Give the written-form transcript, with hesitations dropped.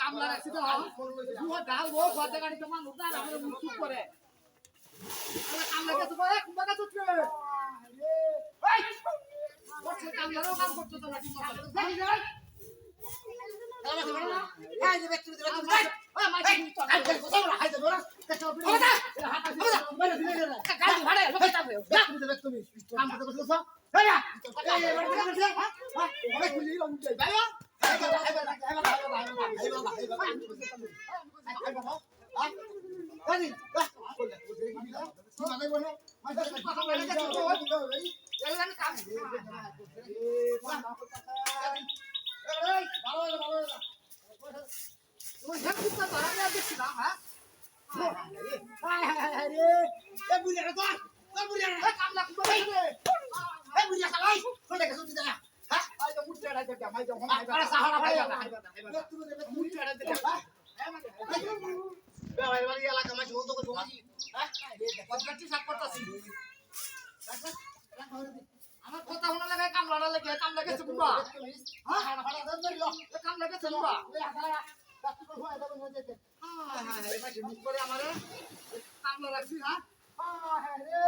কামলা রাখছি তো দুয়া ডাল বউ ঘর গাড়ি তো মানুষ না আমরা মুখ করে কামলা কে তো বাগা তো রে এই বসে কামলারও কাম করতে তো না ঠিক মতো এই যে ব্যক্তি ওই মাঝে তো কাজ করতে না হাই দেবো না কাছে ওটা মেরে দিলে না গাড়ি ভাড়া লোকে যাবে ব্যক্তি তুমি কাম করতে বসছো হেয়া এই বাড়ি করতে হ্যাঁ ওরে খুলি লঞ্চে বাইও আমার কথা শোনা লাগে কামলাটা লাগে কাম লাগেছে বুড়া হ্যাঁ কাম লাগেছে বুড়া মুখ করে আমার কামলা রাখছি হ্যাঁ হ্যাঁ রে